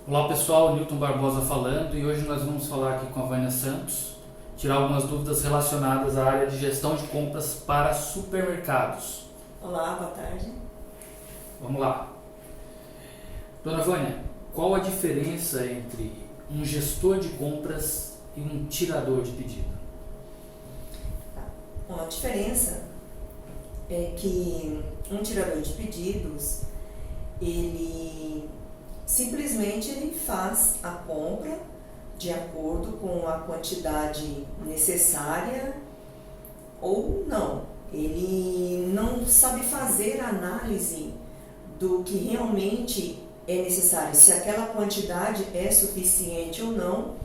Olá pessoal, Newton Barbosa falando e hoje nós vamos falar aqui com a Vânia Santos, tirar algumas dúvidas relacionadas à área de gestão de compras para supermercados. Olá, boa tarde. Vamos lá. Dona Vânia, qual a diferença entre um gestor de compras e um tirador de pedido? Bom, a diferença é que um tirador de pedidos, ele simplesmente faz a compra de acordo com a quantidade necessária ou não. Ele não sabe fazer a análise do que realmente é necessário, se aquela quantidade é suficiente ou não,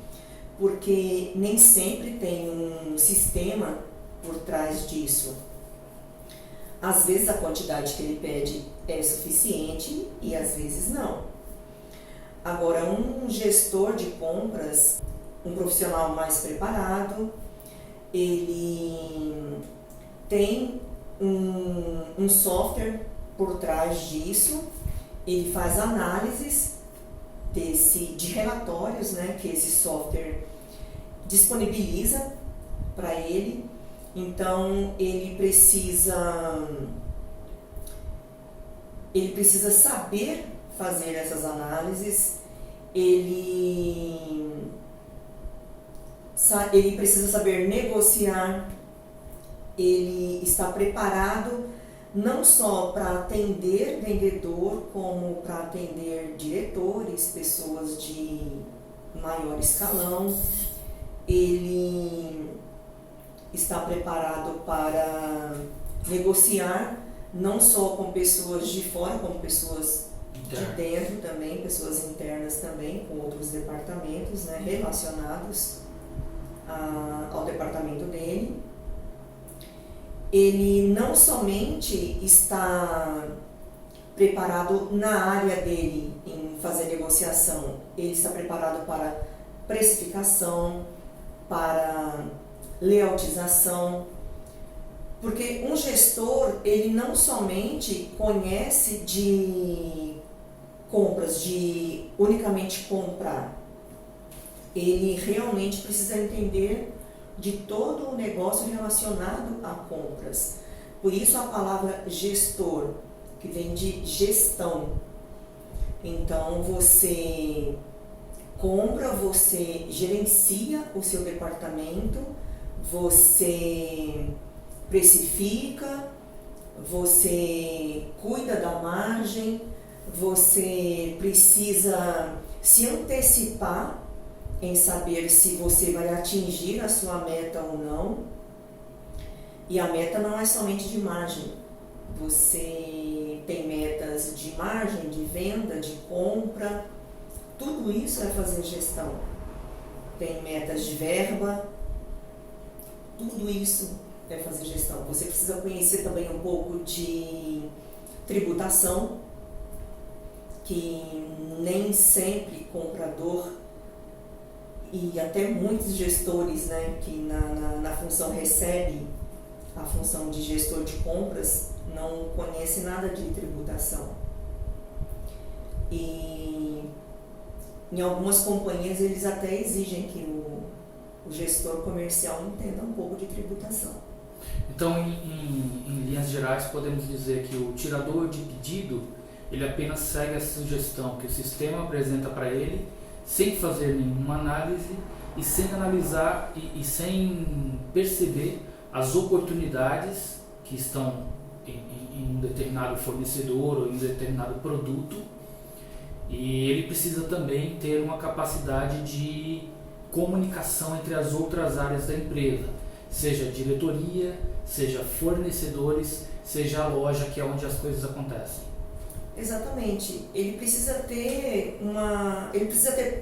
porque nem sempre tem um sistema por trás disso. Às vezes a quantidade que ele pede é suficiente e às vezes não. Agora, um gestor de compras, um profissional mais preparado, ele tem um software por trás disso, ele faz análises de relatórios, né, que esse software disponibiliza para ele. Então, ele precisa saber fazer essas análises, ele precisa saber negociar, ele está preparado não só para atender vendedor, como para atender diretores, pessoas de maior escalão. Ele está preparado para negociar não só com pessoas de fora, como pessoas de dentro também, pessoas internas também, com outros departamentos, né, relacionados ao departamento dele. Ele não somente está preparado na área dele em fazer negociação, ele está preparado para precificação, para layoutização, porque um gestor, ele não somente conhece de compras, de unicamente comprar, ele realmente precisa entender de todo o negócio relacionado a compras. Por isso a palavra gestor, que vem de gestão. Então você compra, você gerencia o seu departamento, você precifica, você cuida da margem, você precisa se antecipar em saber se você vai atingir a sua meta ou não. E a meta não é somente de margem. Você tem metas de margem, de venda, de compra. Tudo isso é fazer gestão. Tem metas de verba. Tudo isso é fazer gestão. Você precisa conhecer também um pouco de tributação, que nem sempre comprador e até muitos gestores, né, que na função recebe a função de gestor de compras, não conhece nada de tributação. E em algumas companhias eles até exigem que o gestor comercial entenda um pouco de tributação. Então, em linhas gerais, podemos dizer que o tirador de pedido, ele apenas segue a sugestão que o sistema apresenta para ele, sem fazer nenhuma análise e sem analisar e sem perceber as oportunidades que estão em um determinado fornecedor ou em um determinado produto. E ele precisa também ter uma capacidade de comunicação entre as outras áreas da empresa, seja diretoria, seja fornecedores, seja a loja, que é onde as coisas acontecem. Exatamente. Ele precisa ter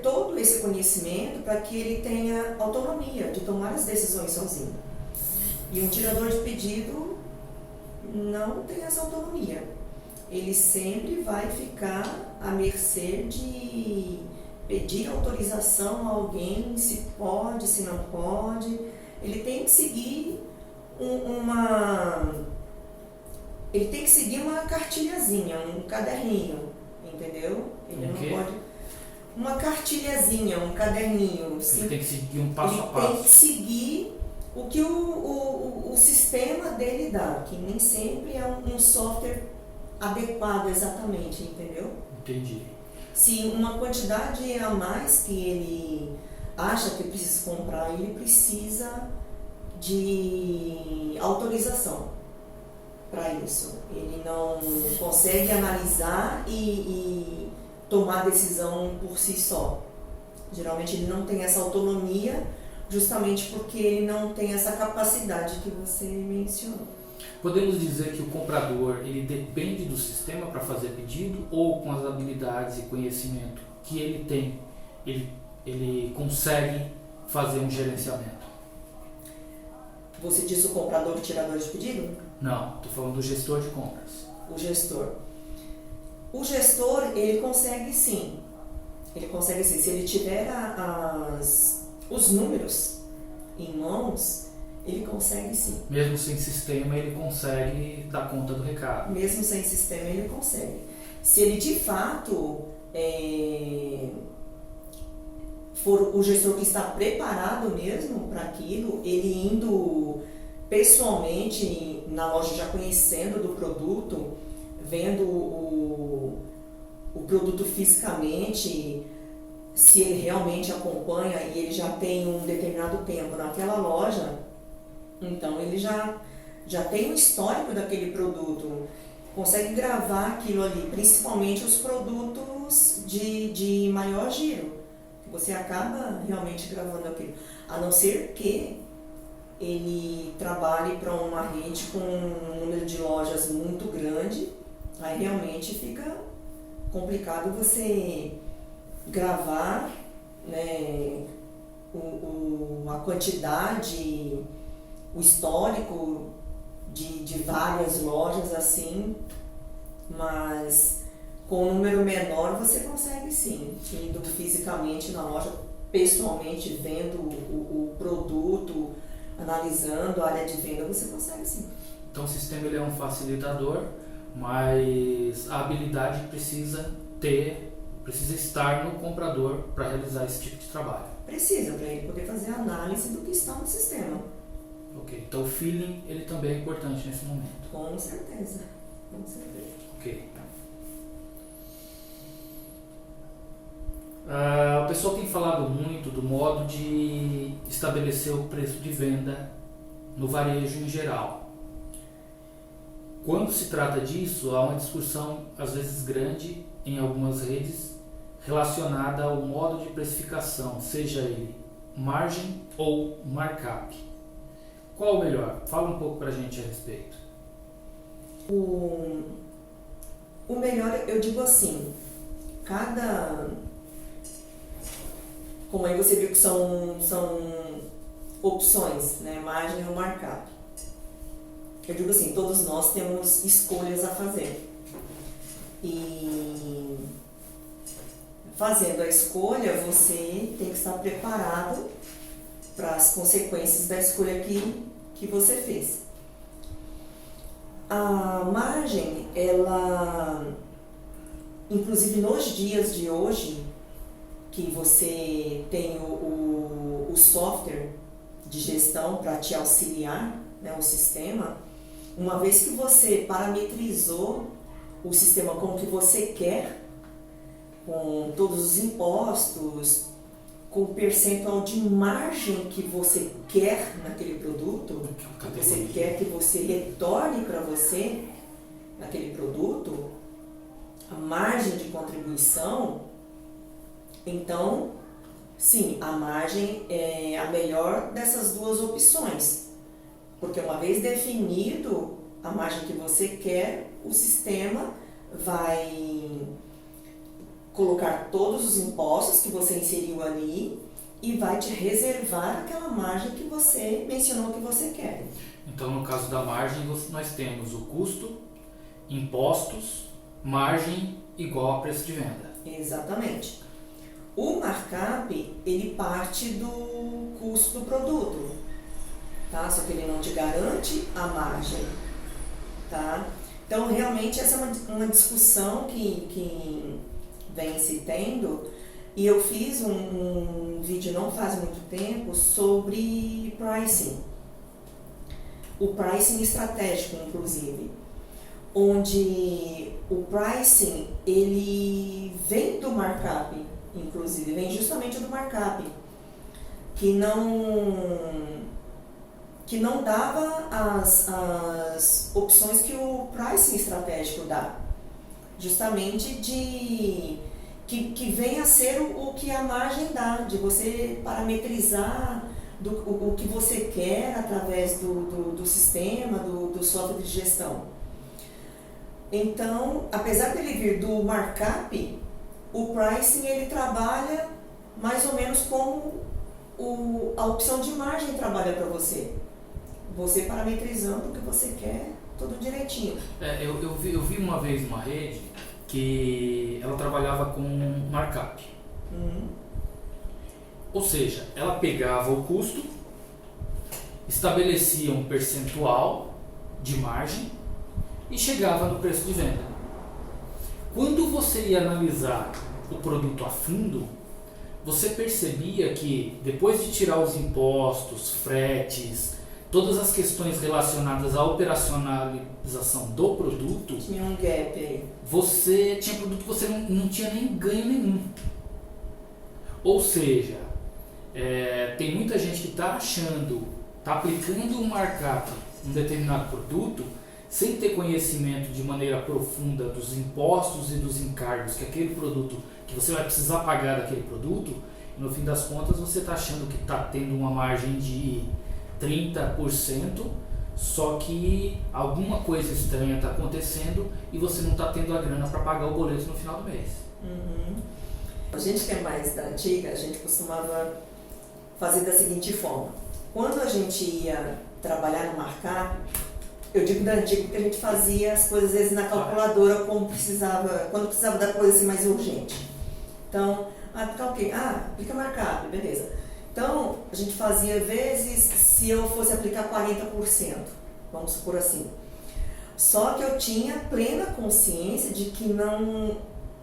todo esse conhecimento para que ele tenha autonomia de tomar as decisões sozinho. E um tirador de pedido não tem essa autonomia. Ele sempre vai ficar à mercê de pedir autorização a alguém, se pode, se não pode. Ele tem que seguir ele tem que seguir uma cartilhazinha, um caderninho, entendeu? Ele não pode. uma cartilhazinha, um caderninho. Ele tem que seguir um passo a Ele passo. tem que seguir o que o sistema dele dá, que nem sempre é um software adequado exatamente, entendeu? Entendi. Se uma quantidade a mais que ele acha que precisa comprar, ele precisa de autorização para isso. Ele não consegue analisar e tomar decisão por si só. Geralmente ele não tem essa autonomia, justamente porque ele não tem essa capacidade que você mencionou. Podemos dizer que o comprador ele depende do sistema para fazer pedido, ou com as habilidades e conhecimento que ele tem, ele consegue fazer um gerenciamento? Você disse o comprador e tirador de pedido? Não, estou falando do gestor de compras. O gestor. O gestor, ele consegue sim. Ele consegue sim. Se ele tiver os números em mãos, ele consegue sim. Mesmo sem sistema, ele consegue dar conta do recado. Mesmo sem sistema, ele consegue. Se ele de fato for o gestor que está preparado mesmo para aquilo, ele indo pessoalmente na loja, já conhecendo do produto, vendo o produto fisicamente, se ele realmente acompanha e ele já tem um determinado tempo naquela loja, então ele já tem um histórico daquele produto, consegue gravar aquilo ali, principalmente os produtos de maior giro. Você acaba realmente gravando aquilo, a não ser que ele trabalhe para uma rede com um número de lojas muito grande, aí realmente fica complicado você gravar, né, a quantidade, o histórico de várias lojas assim, mas com um número menor você consegue sim, indo fisicamente na loja, pessoalmente vendo o produto, analisando a área de venda, você consegue sim. Então o sistema ele é um facilitador, mas a habilidade precisa estar no comprador para realizar esse tipo de trabalho. Precisa, para ele poder fazer a análise do que está no sistema. Ok, então o feeling ele também é importante nesse momento. Com certeza, com certeza. Ok. O pessoal tem falado muito do modo de estabelecer o preço de venda no varejo em geral. Quando se trata disso, há uma discussão às vezes grande em algumas redes relacionada ao modo de precificação, seja ele margem ou markup. Qual o melhor? Fala um pouco pra gente a respeito. O melhor, eu digo assim, como aí você viu que são opções, né? Margem ou markup. Eu digo assim, todos nós temos escolhas a fazer. E fazendo a escolha, você tem que estar preparado para as consequências da escolha que você fez. A margem, ela, inclusive nos dias de hoje, que você tem o software de gestão para te auxiliar, né, o sistema, uma vez que você parametrizou o sistema como que você quer, com todos os impostos, com o percentual de margem que você quer naquele produto, que você quer que você retorne para você naquele produto, a margem de contribuição, então, sim, a margem é a melhor dessas duas opções, porque uma vez definido a margem que você quer, o sistema vai colocar todos os impostos que você inseriu ali e vai te reservar aquela margem que você mencionou que você quer. Então, no caso da margem, nós temos o custo, impostos, margem igual a preço de venda. Exatamente. O markup, ele parte do custo do produto, tá? Só que ele não te garante a margem, tá? Então, realmente, essa é uma discussão que vem se tendo E eu fiz um vídeo não faz muito tempo sobre pricing. O pricing estratégico, inclusive. Onde o pricing, ele vem do markup, inclusive, vem justamente do markup. Que não dava as opções que o pricing estratégico dá. Justamente que vem a ser o que a margem dá, de você parametrizar o que você quer através do sistema, do software de gestão. Então, apesar dele vir do markup, o pricing ele trabalha mais ou menos como a opção de margem trabalha para você. Você parametrizando o que você quer, tudo direitinho. Eu vi uma vez uma rede que ela trabalhava com markup. Ou seja, ela pegava o custo, estabelecia um percentual de margem e chegava no preço de venda. Quando você ia analisar o produto a fundo, você percebia que depois de tirar os impostos, fretes, todas as questões relacionadas à operacionalização do produto, tinha um gap aí. Você tinha produto que você não tinha nem ganho nenhum. Ou seja, tem muita gente que está aplicando um markup em um determinado produto sem ter conhecimento de maneira profunda dos impostos e dos encargos que aquele produto, que você vai precisar pagar daquele produto, e no fim das contas você está achando que está tendo uma margem de 30%, só que alguma coisa estranha está acontecendo e você não está tendo a grana para pagar o boleto no final do mês. A gente que é mais da antiga, a gente costumava fazer da seguinte forma. Quando a gente ia trabalhar no markup, eu digo da antiga porque a gente fazia as coisas às vezes na calculadora quando precisava da coisa assim mais urgente. Então, aplicar o quê? Aplica markup, beleza. Então, a gente fazia vezes se eu fosse aplicar 40%, vamos supor assim. Só que eu tinha plena consciência de que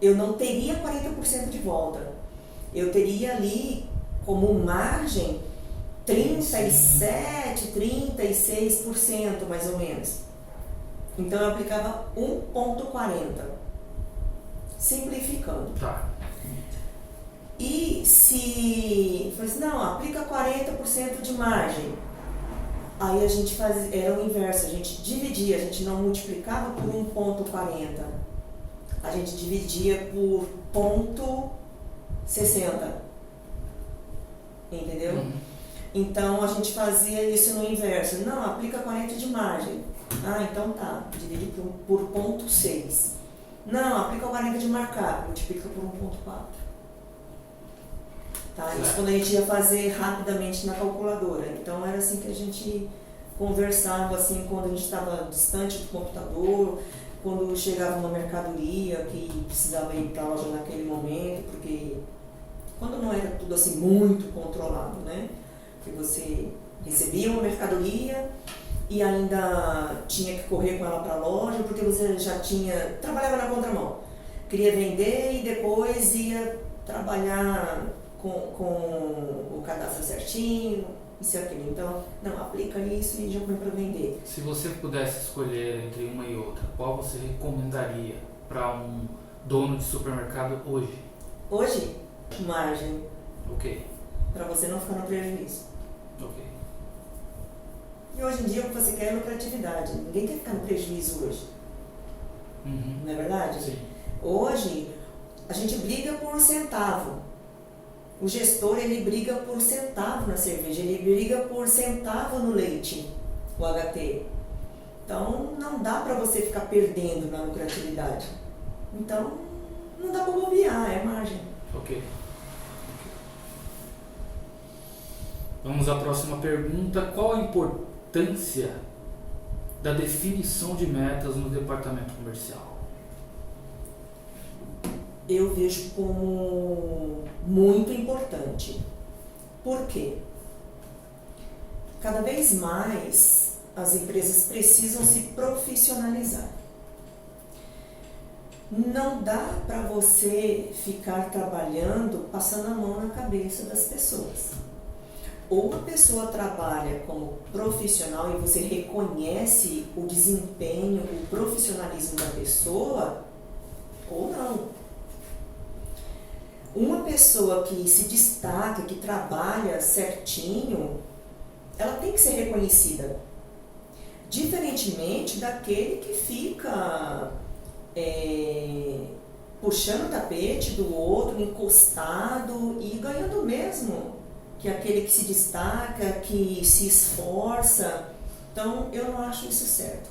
eu não teria 40% de volta. Eu teria ali como margem 37%, 36% mais ou menos. Então eu aplicava 1,40, simplificando. Tá. E se falei assim, não, aplica 40% de margem. Aí a gente era o inverso, a gente dividia, a gente não multiplicava por 1,40. A gente dividia por 0,60. Entendeu? Então a gente fazia isso no inverso. Não, aplica 40 de margem. Então tá, divide por 0,6. Não, aplica 40 de markup, multiplica por 1,4. Tá? Isso quando a gente ia fazer rapidamente na calculadora. Então era assim que a gente conversava, assim, quando a gente estava distante do computador, quando chegava uma mercadoria que precisava ir para a loja naquele momento, porque quando não era tudo assim muito controlado, né? Que você recebia uma mercadoria e ainda tinha que correr com ela para a loja, porque você já trabalhava na contramão. Queria vender e depois ia trabalhar com o cadastro certinho, isso e aquilo. Então, não, aplica isso e já põe para vender. Se você pudesse escolher entre uma e outra, qual você recomendaria para um dono de supermercado hoje? Hoje, margem. Ok. Para você não ficar no prejuízo. Ok. E hoje em dia o que você quer é lucratividade. Ninguém quer ficar no prejuízo hoje. Não é verdade? Sim. Hoje, a gente briga por centavo. O gestor, ele briga por centavo na cerveja, ele briga por centavo no leite, o HT. Então, não dá para você ficar perdendo na lucratividade. Então, não dá para bobear, é margem. Ok. Vamos à próxima pergunta. Qual a importância da definição de metas no departamento comercial? Eu vejo como muito importante. Por quê? Cada vez mais as empresas precisam se profissionalizar. Não dá para você ficar trabalhando passando a mão na cabeça das pessoas. Ou a pessoa trabalha como profissional e você reconhece o desempenho, o profissionalismo da pessoa, ou não. Uma pessoa que se destaca, que trabalha certinho, ela tem que ser reconhecida. Diferentemente daquele que fica puxando o tapete do outro, encostado e ganhando mesmo que aquele que se destaca, que se esforça. Então, eu não acho isso certo.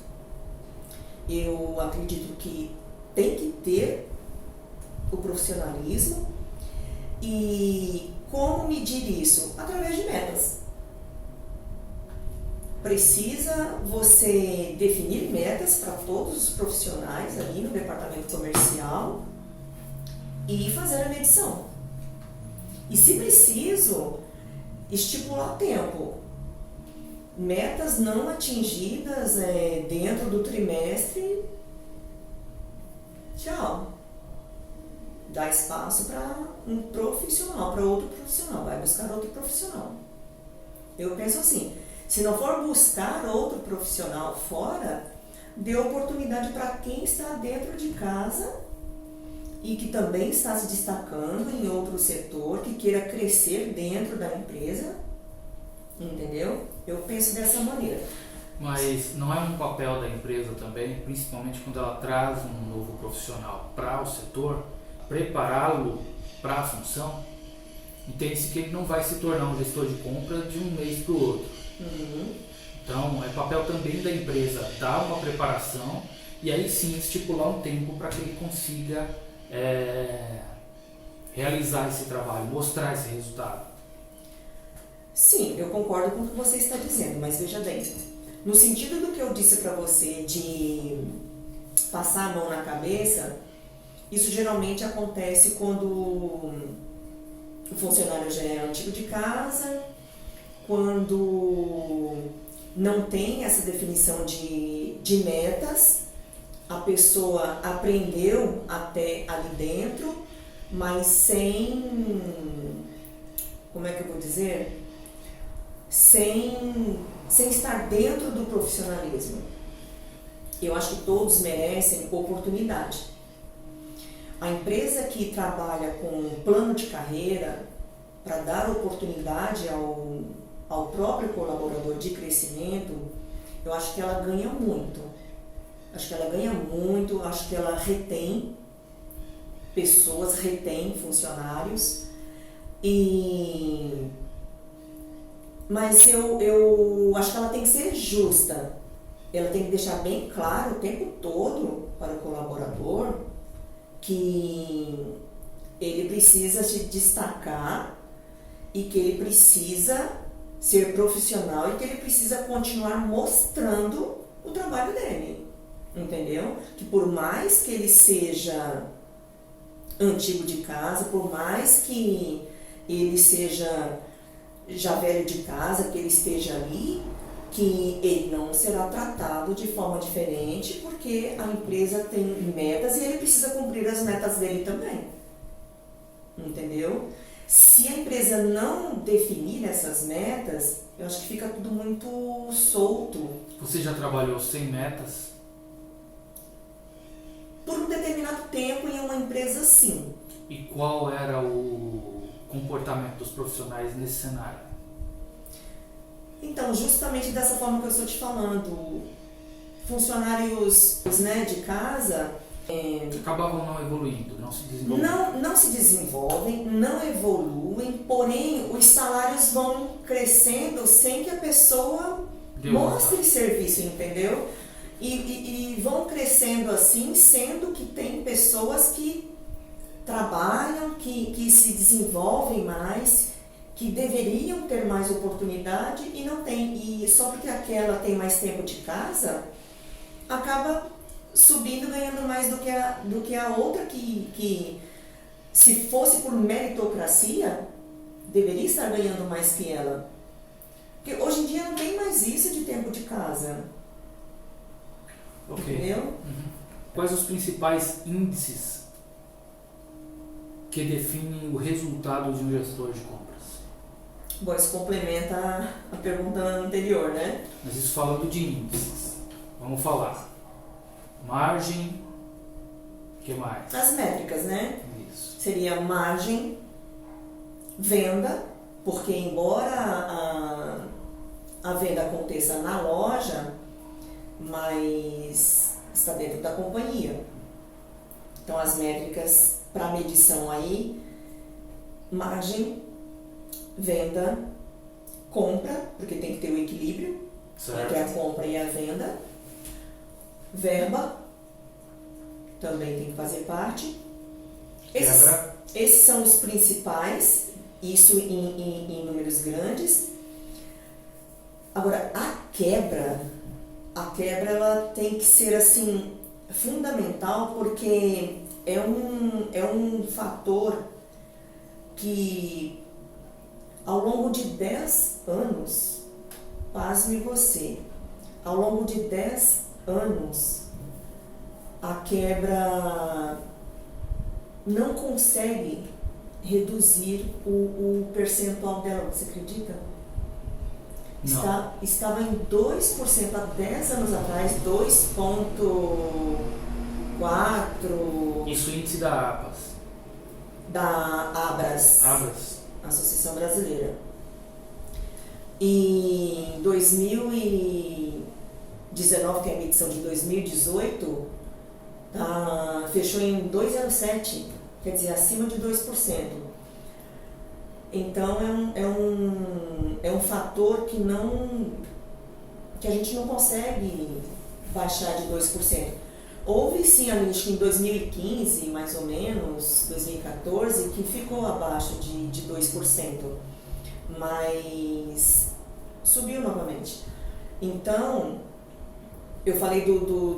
Eu acredito que tem que ter o profissionalismo. E como medir isso? Através de metas. Precisa você definir metas para todos os profissionais ali no departamento comercial e fazer a medição. E se preciso, estipular tempo. Metas não atingidas dentro do trimestre, tchau. Dá espaço para um profissional, para outro profissional, vai buscar outro profissional. Eu penso assim, se não for buscar outro profissional fora, dê oportunidade para quem está dentro de casa e que também está se destacando em outro setor, que queira crescer dentro da empresa, entendeu? Eu penso dessa maneira. Mas não é um papel da empresa também, principalmente quando ela traz um novo profissional para o setor, prepará-lo para a função? Entende-se que ele não vai se tornar um gestor de compra de um mês para o outro. Uhum. Então, é papel também da empresa dar uma preparação e aí sim estipular um tempo para que ele consiga realizar esse trabalho, mostrar esse resultado. Sim, eu concordo com o que você está dizendo, mas veja bem, no sentido do que eu disse para você de passar a mão na cabeça, isso geralmente acontece quando o funcionário já é antigo de casa, quando não tem essa definição de metas, a pessoa aprendeu até ali dentro, mas sem, como é que eu vou dizer? Sem estar dentro do profissionalismo. Eu acho que todos merecem oportunidade. A empresa que trabalha com um plano de carreira para dar oportunidade ao próprio colaborador de crescimento, eu acho que ela ganha muito. Acho que ela ganha muito, acho que ela retém pessoas, retém funcionários. Mas eu acho que ela tem que ser justa. Ela tem que deixar bem claro o tempo todo para o colaborador que ele precisa se destacar e que ele precisa ser profissional e que ele precisa continuar mostrando o trabalho dele. Entendeu? Que por mais que ele seja antigo de casa, por mais que ele seja já velho de casa, que ele esteja ali, que ele não será tratado de forma diferente, porque a empresa tem metas e ele precisa cumprir as metas dele também. Entendeu? Se a empresa não definir essas metas, eu acho que fica tudo muito solto. Você já trabalhou sem metas? Por um determinado tempo em uma empresa, sim. E qual era o comportamento dos profissionais nesse cenário? Então, justamente dessa forma que eu estou te falando, funcionários de casa acabavam não evoluindo, não se desenvolvendo. Não se desenvolvem, não evoluem, porém os salários vão crescendo sem que a pessoa mostre serviço, entendeu? E vão crescendo assim, sendo que tem pessoas que trabalham, que se desenvolvem mais, que deveriam ter mais oportunidade e não tem. E só porque aquela tem mais tempo de casa, acaba subindo, ganhando mais do que a outra que se fosse por meritocracia, deveria estar ganhando mais que ela. Porque hoje em dia não tem mais isso de tempo de casa. Okay. Entendeu? Uhum. Quais os principais índices que definem o resultado de um gestor de compras? Bom, isso complementa a pergunta anterior, né? Mas isso falando de índices. Vamos falar. Margem, o que mais? As métricas, né? Isso. Seria margem, venda, porque embora a venda aconteça na loja, mas está dentro da companhia. Então as métricas para medição aí, margem, venda, compra, porque tem que ter o equilíbrio entre a compra e a venda, verba, também tem que fazer parte. Esses são os principais, isso em números grandes. Agora, a quebra ela tem que ser assim fundamental, porque é um fator que ao longo de 10 anos, pasme você, ao longo de 10 anos, a quebra não consegue reduzir o percentual dela, você acredita? Estava em 2% há 10 anos atrás, 2,4%. Isso índice da APAS. Da Abras. Associação Brasileira. Em 2019, que é a medição de 2018, fechou em 2,07%, quer dizer, acima de 2%. Então é um fator que a gente não consegue baixar de 2%. Houve sim, acho que em 2015, mais ou menos, 2014, que ficou abaixo de 2%, mas subiu novamente. Então, eu falei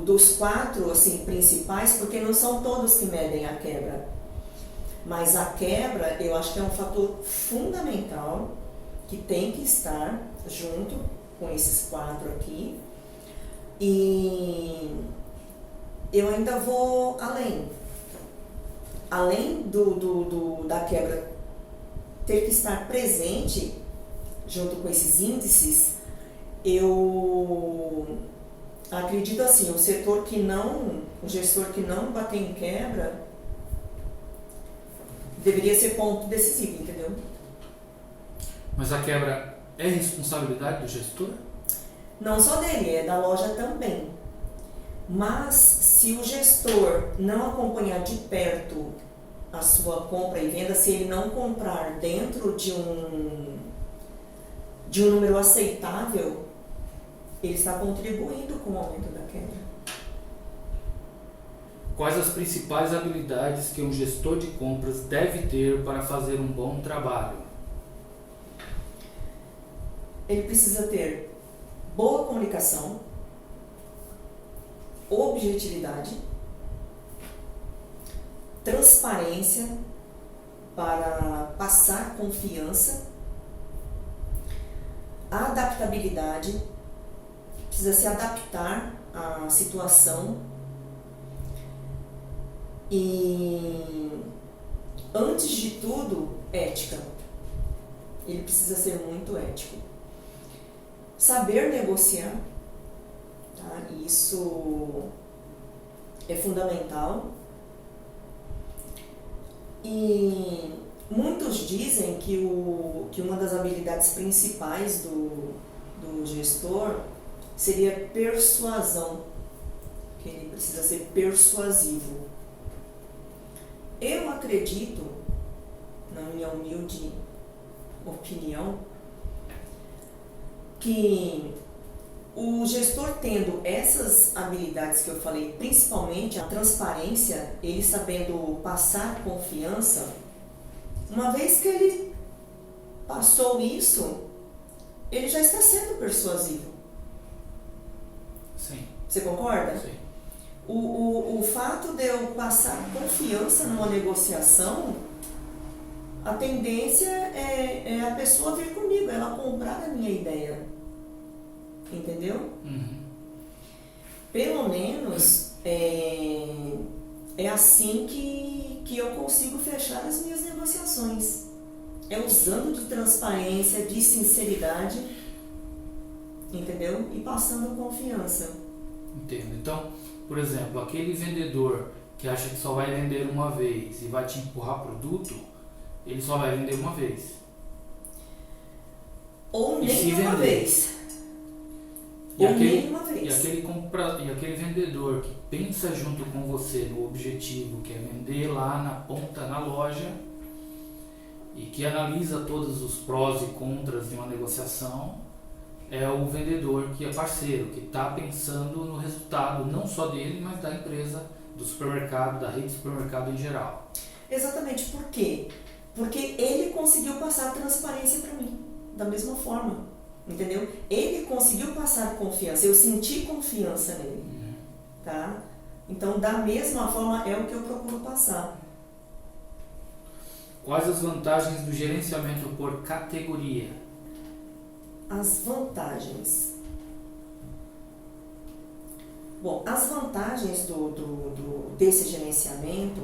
dos 4 assim, principais, porque não são todos que medem a quebra. Mas a quebra, eu acho que é um fator fundamental que tem que estar junto com esses 4 aqui. E eu ainda vou além. Além da quebra ter que estar presente junto com esses índices, eu acredito assim, o gestor que não bater em quebra, deveria ser ponto decisivo, entendeu? Mas a quebra é responsabilidade do gestor? Não só dele, é da loja também. Mas se o gestor não acompanhar de perto a sua compra e venda, se ele não comprar dentro de um número aceitável, ele está contribuindo com o aumento da quebra. Quais as principais habilidades que um gestor de compras deve ter para fazer um bom trabalho? Ele precisa ter boa comunicação, objetividade, transparência para passar confiança, adaptabilidade, precisa se adaptar à situação e, antes de tudo, ética. Ele precisa ser muito ético. Saber negociar, tá? Isso é fundamental. E muitos dizem que uma das habilidades principais do gestor seria persuasão, que ele precisa ser persuasivo. Eu acredito, na minha humilde opinião, que o gestor tendo essas habilidades que eu falei, principalmente a transparência, ele sabendo passar confiança, uma vez que ele passou isso, ele já está sendo persuasivo. Sim. Você concorda? Sim. O fato de eu passar confiança numa negociação, a tendência é a pessoa vir comigo, ela comprar a minha ideia. Entendeu? Uhum. Pelo menos é assim que eu consigo fechar as minhas negociações. É usando de transparência, de sinceridade, entendeu? E passando confiança. Entendo. Então, por exemplo, aquele vendedor que acha que só vai vender uma vez e vai te empurrar produto, ele só vai vender uma vez. Ou E se nem uma vender? vez. E Ou aquele, nem uma vez. e aquele vendedor que pensa junto com você no objetivo, que é vender lá na ponta, na loja, e que analisa todos os prós e contras de uma negociação, é o vendedor que é parceiro, que está pensando no resultado não só dele, mas da empresa, do supermercado, da rede de supermercado em geral. Exatamente. Por quê? Porque ele conseguiu passar transparência para mim, da mesma forma. Entendeu? Ele conseguiu passar confiança, eu senti confiança nele, tá? Então, da mesma forma, é o que eu procuro passar. Quais as vantagens do gerenciamento por categoria? As vantagens. Bom, as vantagens desse gerenciamento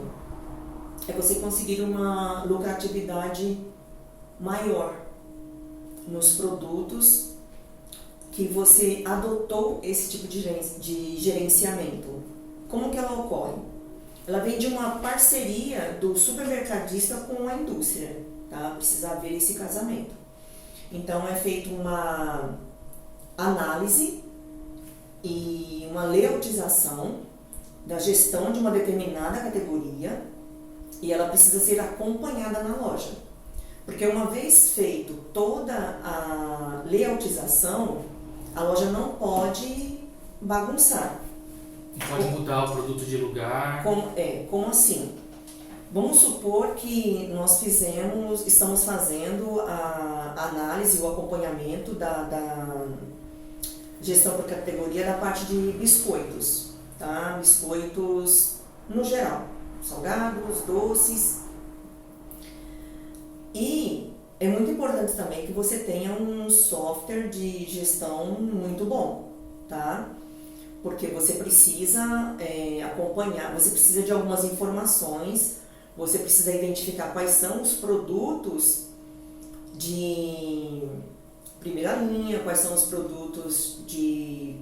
é você conseguir uma lucratividade maior nos produtos que você adotou esse tipo de gerenciamento. Como que ela ocorre? Ela vem de uma parceria do supermercadista com a indústria, tá? Precisa haver esse casamento. Então é feita uma análise e uma layoutização da gestão de uma determinada categoria e ela precisa ser acompanhada na loja. Porque uma vez feito toda a layoutização, a loja não pode bagunçar. Pode mudar o produto de lugar. Como assim? Vamos supor que nós estamos fazendo a análise, o acompanhamento da gestão por categoria da parte de biscoitos, tá? Biscoitos no geral, salgados, doces. E é muito importante também que você tenha um software de gestão muito bom, tá? Porque você precisa acompanhar, você precisa de algumas informações, você precisa identificar quais são os produtos de primeira linha, quais são os produtos de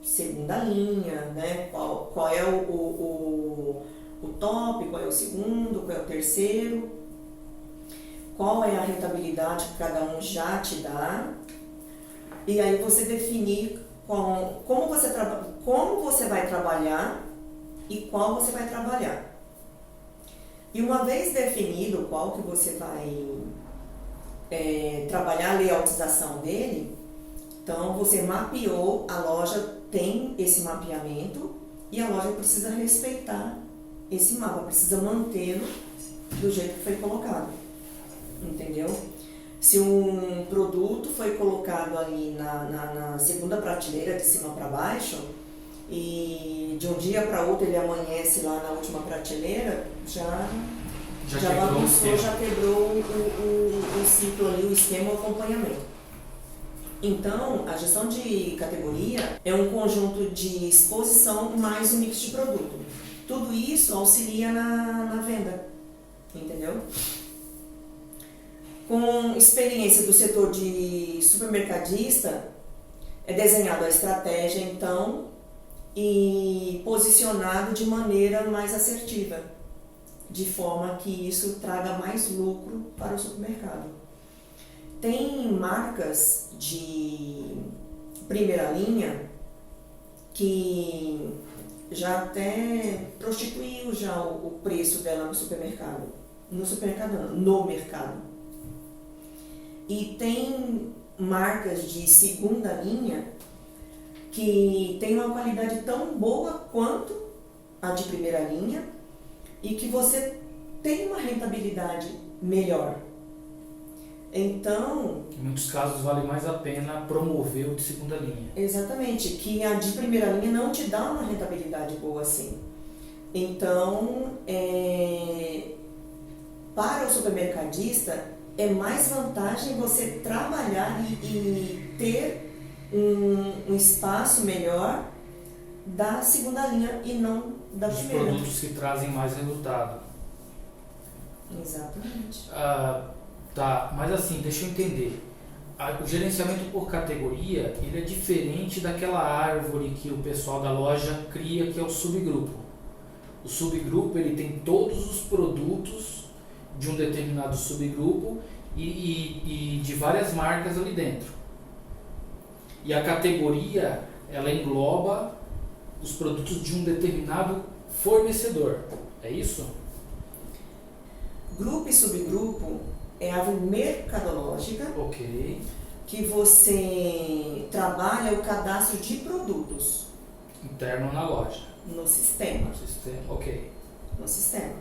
segunda linha, né? Qual é o top, qual é o segundo, qual é o terceiro. Qual é a rentabilidade que cada um já te dá, e aí você definir como você vai trabalhar e qual você vai trabalhar. E uma vez definido qual que você vai trabalhar a layoutização dele, então você mapeou, a loja tem esse mapeamento e a loja precisa respeitar esse mapa, precisa mantê-lo do jeito que foi colocado. Entendeu? Se um produto foi colocado ali na segunda prateleira, de cima para baixo, e de um dia para outro ele amanhece lá na última prateleira, já bagunçou, já quebrou o ciclo ali, o esquema, o acompanhamento. Então, a gestão de categoria é um conjunto de exposição mais um mix de produto. Tudo isso auxilia na venda, entendeu? Com experiência do setor de supermercadista, é desenhada a estratégia, então, e posicionado de maneira mais assertiva, de forma que isso traga mais lucro para o supermercado. Tem marcas de primeira linha que já até prostituiu já o preço dela no supermercado. No mercado. E tem marcas de segunda linha que tem uma qualidade tão boa quanto a de primeira linha e que você tem uma rentabilidade melhor. Então... Em muitos casos vale mais a pena promover o de segunda linha. Exatamente, que a de primeira linha não te dá uma rentabilidade boa assim. Então, para o supermercadista, é mais vantagem você trabalhar e ter um espaço melhor da segunda linha e não da Os primeira. produtos que trazem mais resultado. Exatamente. Tá, mas assim, deixa eu entender. O gerenciamento por categoria, ele é diferente daquela árvore que o pessoal da loja cria, que é o subgrupo. O subgrupo, ele tem todos os produtos de um determinado subgrupo e de várias marcas ali dentro. E a categoria, ela engloba os produtos de um determinado fornecedor. É isso? Grupo e subgrupo é a árvore mercadológica, Ok. que você trabalha o cadastro de produtos Interno na loja. no sistema. No sistema. Ok. No sistema.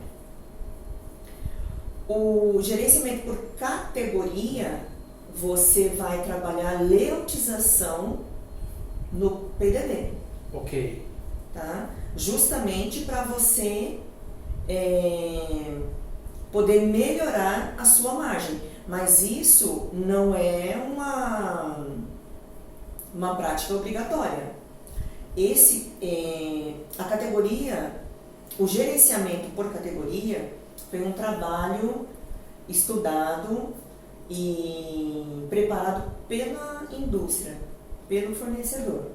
O gerenciamento por categoria, você vai trabalhar a leotização no PDD, Ok. tá? Justamente para você poder melhorar a sua margem. Mas isso não é uma prática obrigatória. A categoria, o gerenciamento por categoria foi um trabalho estudado e preparado pela indústria, pelo fornecedor.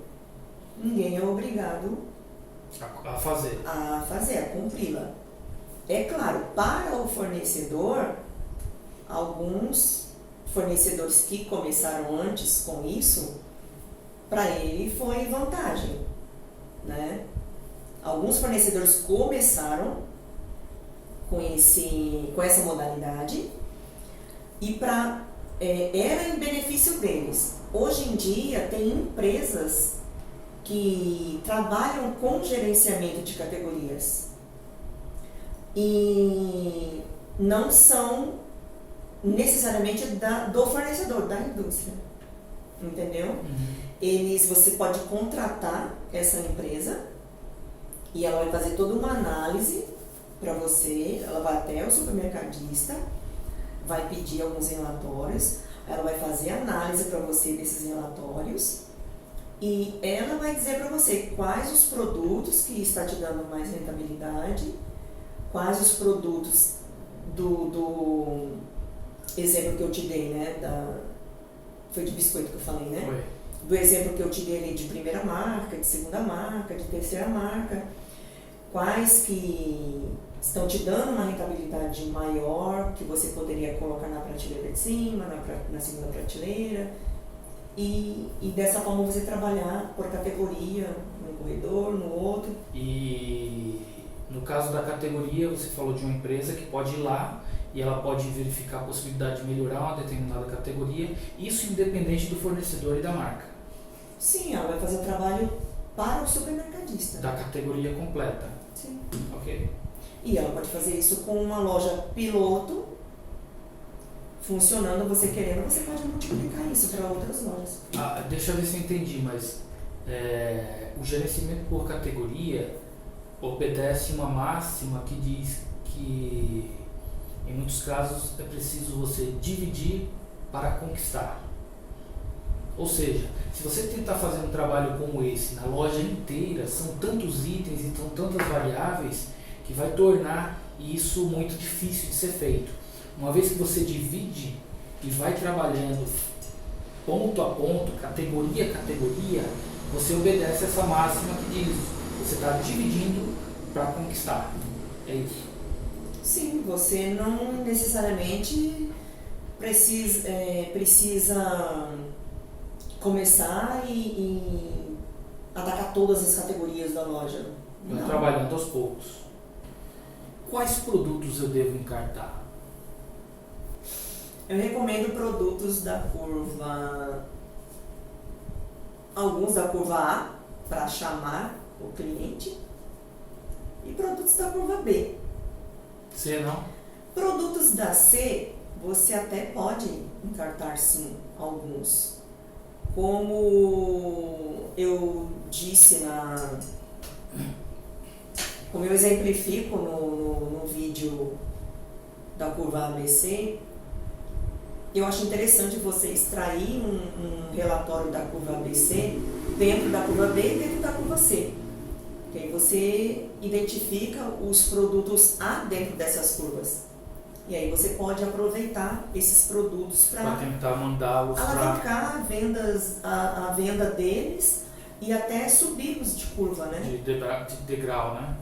Ninguém é obrigado A fazer. a cumpri-la. É claro, para o fornecedor, alguns fornecedores que começaram antes com isso, para ele foi vantagem, né? Alguns fornecedores começaram com essa modalidade e era em benefício deles. Hoje em dia tem empresas que trabalham com gerenciamento de categorias e não são necessariamente do fornecedor, da indústria, entendeu? Você pode contratar essa empresa e ela vai fazer toda uma análise para você, ela vai até o supermercadista, vai pedir alguns relatórios, ela vai fazer análise para você desses relatórios e ela vai dizer para você quais os produtos que está te dando mais rentabilidade, quais os produtos do exemplo que eu te dei, né? Foi de biscoito que eu falei, né? Foi. Do exemplo que eu te dei ali de primeira marca, de segunda marca, de terceira marca, quais que estão te dando uma rentabilidade maior, que você poderia colocar na prateleira de cima, na segunda prateleira, e dessa forma você trabalhar por categoria, num corredor, no outro. E no caso da categoria, você falou de uma empresa que pode ir lá e ela pode verificar a possibilidade de melhorar uma determinada categoria, isso independente do fornecedor e da marca. Sim, ela vai fazer o trabalho para o supermercadista. Da categoria completa. Sim. Ok. E ela pode fazer isso com uma loja piloto funcionando, você querendo, você pode multiplicar isso para outras lojas. Deixa eu ver se eu entendi, mas o gerenciamento por categoria obedece uma máxima que diz que em muitos casos é preciso você dividir para conquistar. Ou seja, se você tentar fazer um trabalho como esse na loja inteira, são tantos itens e são tantas variáveis que vai tornar isso muito difícil de ser feito. Uma vez que você divide e vai trabalhando ponto a ponto, categoria a categoria, você obedece essa máxima que diz: você está dividindo para conquistar. É isso. Sim, você não necessariamente precisa começar e atacar todas as categorias da loja. Vai trabalhando aos poucos. Quais produtos eu devo encartar? Eu recomendo produtos da curva, alguns da curva A, para chamar o cliente, e produtos da curva B. C não? Produtos da C, você até pode encartar sim alguns. Como eu disse como eu exemplifico no vídeo da curva ABC, eu acho interessante você extrair um relatório da curva ABC dentro da curva B e dentro da curva C. Que aí você identifica os produtos há dentro dessas curvas. E aí você pode aproveitar esses produtos para tentar mandá-los alavancar a venda deles e até subi-los de curva, né? de degrau, né?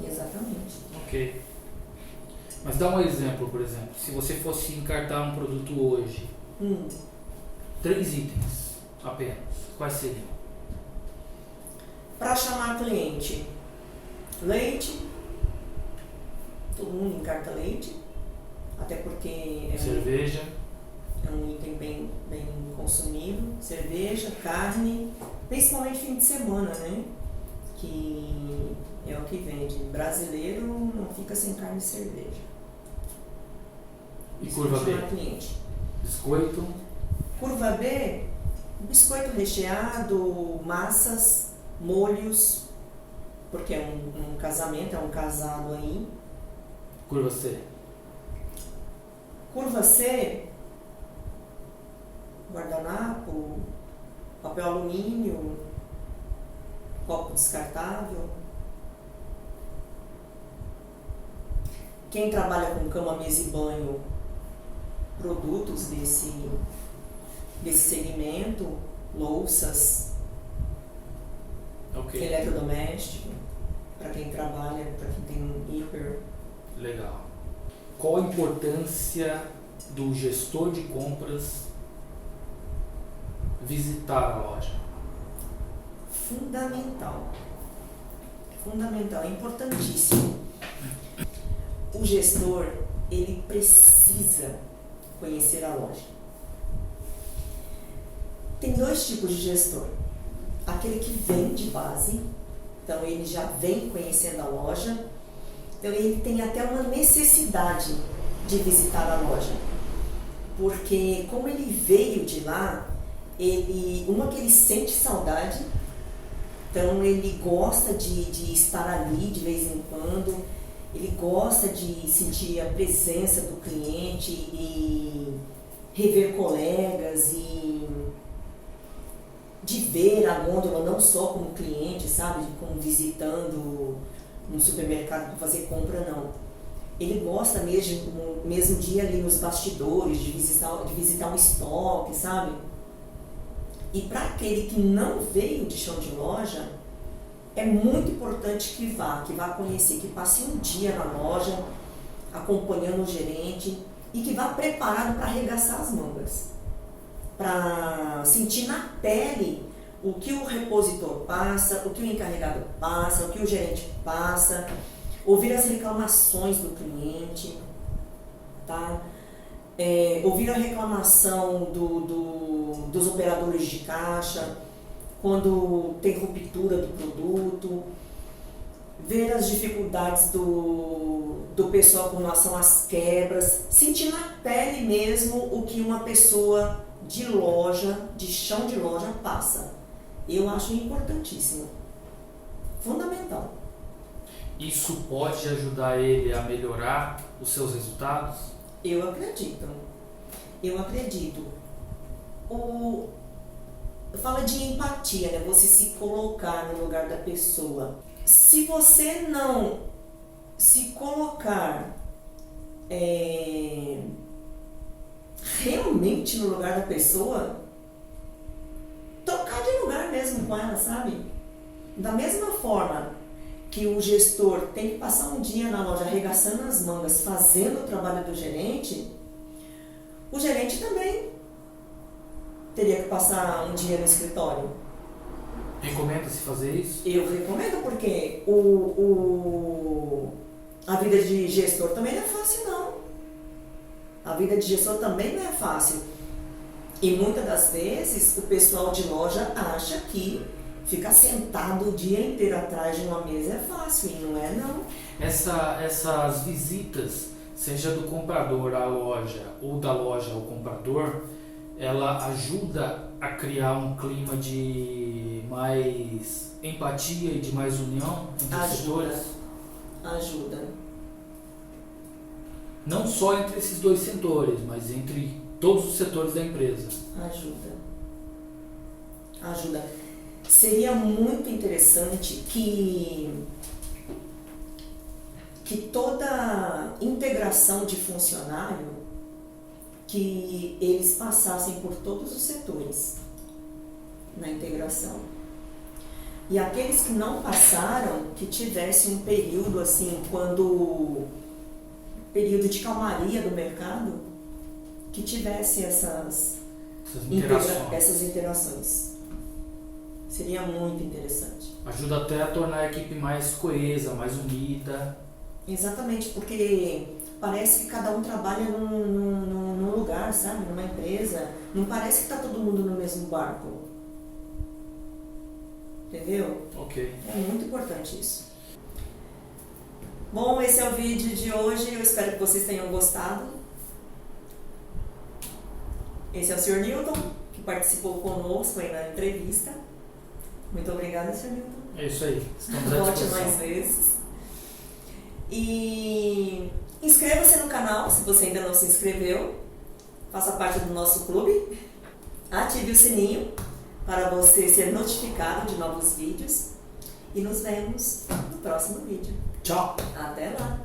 Exatamente. Ok. Mas dá um exemplo, por exemplo. Se você fosse encartar um produto hoje, 3 itens apenas, quais seriam? Para chamar cliente, leite, todo mundo encarta leite, até porque Cerveja. É um item bem consumido. Cerveja, carne, principalmente fim de semana, né? Que é o que vende. Brasileiro não fica sem carne e cerveja. E curva B? Cliente. Biscoito. Curva B, biscoito recheado, massas, molhos, porque é um casamento, é um casado aí. Curva C. Curva C, guardanapo, papel alumínio, copo descartável. Quem trabalha com cama, mesa e banho, produtos desse segmento, louças, Ok. eletrodoméstico, para quem trabalha, para quem tem um hiper. Legal. Qual a importância do gestor de compras visitar a loja? Fundamental, é importantíssimo. O gestor, ele precisa conhecer a loja. Tem 2 tipos de gestor. Aquele que vem de base, então ele já vem conhecendo a loja, então ele tem até uma necessidade de visitar a loja. Porque como ele veio de lá, que ele sente saudade, então ele gosta de estar ali de vez em quando, ele gosta de sentir a presença do cliente e rever colegas e de ver a gôndola não só como cliente, sabe, como visitando um supermercado para fazer compra, não. Ele gosta mesmo de ir ali nos bastidores, de visitar um estoque, sabe? E para aquele que não veio de chão de loja, é muito importante que vá conhecer, que passe um dia na loja, acompanhando o gerente e que vá preparado para arregaçar as mangas, para sentir na pele o que o repositor passa, o que o encarregado passa, o que o gerente passa, ouvir as reclamações do cliente, tá? Ouvir a reclamação dos operadores de caixa, quando tem ruptura do produto, ver as dificuldades do pessoal com relação às quebras, sentir na pele mesmo o que uma pessoa de loja, de chão de loja, passa. Eu acho importantíssimo, fundamental. Isso pode ajudar ele a melhorar os seus resultados? Eu acredito. Fala de empatia, né? Você se colocar no lugar da pessoa. Se você não se colocar realmente no lugar da pessoa, trocar de lugar mesmo com ela, sabe? Da mesma forma que o gestor tem que passar um dia na loja arregaçando as mangas, fazendo o trabalho do gerente, o gerente também teria que passar um dia no escritório. Recomenda-se fazer isso? Eu recomendo, porque a vida de gestor também não é fácil, não. A vida de gestor também não é fácil. E muitas das vezes o pessoal de loja acha que ficar sentado o dia inteiro atrás de uma mesa é fácil, e não é, não. Essas visitas, seja do comprador à loja ou da loja ao comprador, ela ajuda a criar um clima de mais empatia e de mais união entre os setores? Ajuda. Não só entre esses 2 setores, mas entre todos os setores da empresa. Ajuda. seria muito interessante que toda integração de funcionário, que eles passassem por todos os setores na integração. E aqueles que não passaram, que tivessem um período assim, período de calmaria do mercado, que tivesse essas interações. Seria muito interessante. Ajuda até a tornar a equipe mais coesa, mais unida. Exatamente, porque parece que cada um trabalha num lugar, sabe? Numa empresa. Não parece que está todo mundo no mesmo barco. Entendeu? Ok. É muito importante isso. Bom, esse é o vídeo de hoje. Eu espero que vocês tenham gostado. Esse é o Sr. Newton, que participou conosco aí na entrevista. Muito obrigada, Sr. Newton. É isso aí. Estamos à Volte disposição. mais vezes. E inscreva-se no canal se você ainda não se inscreveu. Faça parte do nosso clube. Ative o sininho para você ser notificado de novos vídeos. E nos vemos no próximo vídeo. Tchau! Até lá!